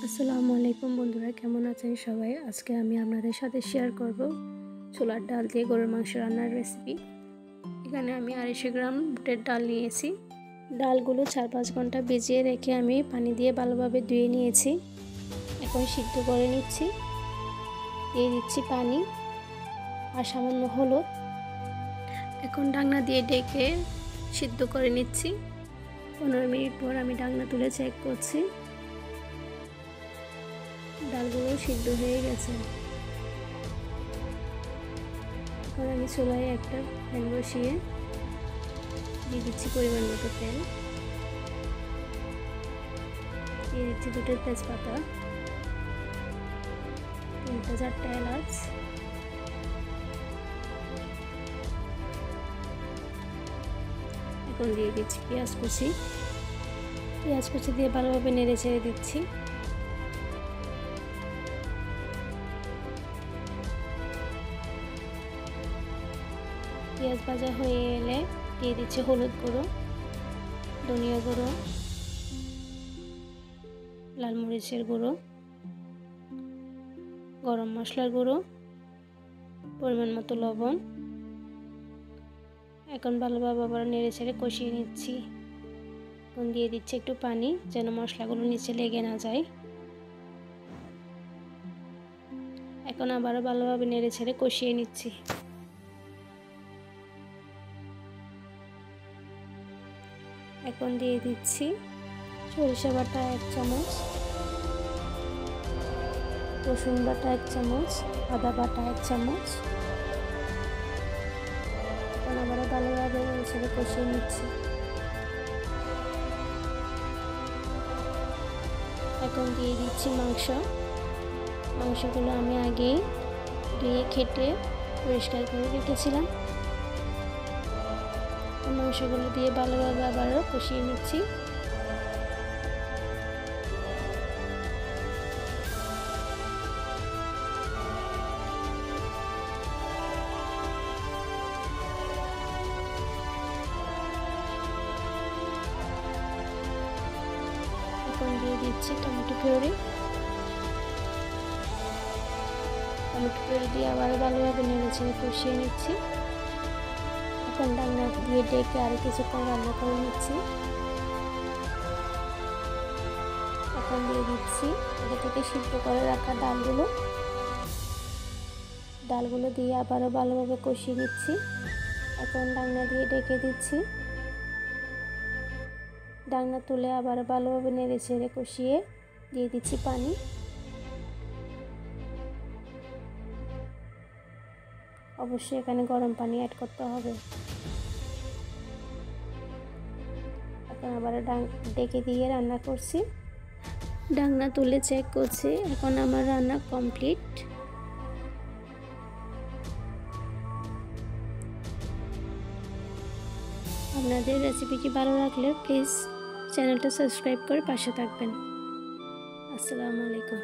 আসসালামু আলাইকুম বন্ধুরা, কেমন আছেন সবাই? আজকে আমি আপনাদের সাথে শেয়ার করব ছোলার ডাল দিয়ে গরুর মাংস রান্নার রেসিপি। এখানে আমি 250 গ্রাম বুটের ডাল নিয়েছি। ডালগুলো 4-5 ঘন্টা ভিজিয়ে রেখে আমি পানি দিয়ে ভালোভাবে ধুয়ে নিয়েছি। এখন সিদ্ধ করে নিচ্ছি। দিয়ে দিচ্ছি পানি আর সামান্য হলুদ। এখন ঢাকনা দিয়ে ঢেকে সিদ্ধ করে নিচ্ছি। 15 মিনিট পর আমি ঢাকনা তুলে চেক করছি। ডালগুলো সিদ্ধ হয়ে গেছে। এখন আমি চুলায় একটা প্যান বসিয়ে দিয়ে দিচ্ছি পরিমাণ মতো তেল। দিয়ে দিচ্ছি 2টা তেজপাতা, 3-4টা এলাচ, এখন দিয়ে দিচ্ছি পেঁয়াজ কুচি দিয়ে ভালোভাবে নেড়ে ছেড়ে দিচ্ছি। পেঁয়াজ ভাজা হয়ে এলে দিয়ে দিচ্ছি হলুদ গুঁড়ো, ধনিয়া গুঁড়ো, লাল মরিচের গুঁড়ো, গরম মশলার গুঁড়ো, পরিমাণ মতো লবণ। এখন ভালোভাবে আবার নেড়ে ছেড়ে কষিয়ে নিচ্ছি। এখন দিয়ে দিচ্ছি একটু পানি যেন মশলাগুলো নিচে লেগে না যায়। এখন আবারও ভালোভাবে নেড়ে ছেড়ে কষিয়ে নিচ্ছি। এখন দিয়ে দিচ্ছি সরিষা বাটা 1 চামচ, রসুন বাটা 1 চামচ, আদা বাটা 1 চামচ। এখন আবারও ভালোভাবে নেড়ে ছেড়ে কষিয়ে নিচ্ছি। এখন দিয়ে দিচ্ছি মাংসগুলো আমি আগেই ধুয়ে কেটে পরিষ্কার করে রেখেছিলাম। মাংসগুলো দিয়ে ভালোভাবে আবারও কষিয়ে নিচ্ছি। এখন দিয়ে দিচ্ছি টমেটো পিউরি দিয়ে আবার ভালোভাবে নেড়ে ছেড়ে কষিয়ে নিচ্ছি। এখন ঢাকনা দিয়ে ডেকে আরো কিছুক্ষণ রান্না করে নিচ্ছি। এখন দিয়ে দিচ্ছি আগে থেকে সিদ্ধ করে রাখা ডালগুলো দিয়ে আবারও ভালোভাবে কষিয়ে নিচ্ছি। এখন ঢাকনা দিয়ে ডেকে দিচ্ছি। ঢাকনা তুলে আবার ভালোভাবে নেড়ে ছেড়ে কষিয়ে দিয়ে দিচ্ছি পানি। অবশ্যই এখানে গরম পানি অ্যাড করতে হবে। এখন আবার ডেকে দিয়ে রান্না করছি। ঢাকনা তুলে চেক করছি। এখন আমার রান্না কমপ্লিট। আপনাদের রেসিপিটি ভালো লাগলে প্লিজ চ্যানেলটা সাবস্ক্রাইব করে পাশে থাকবেন। আসসালামু আলাইকুম।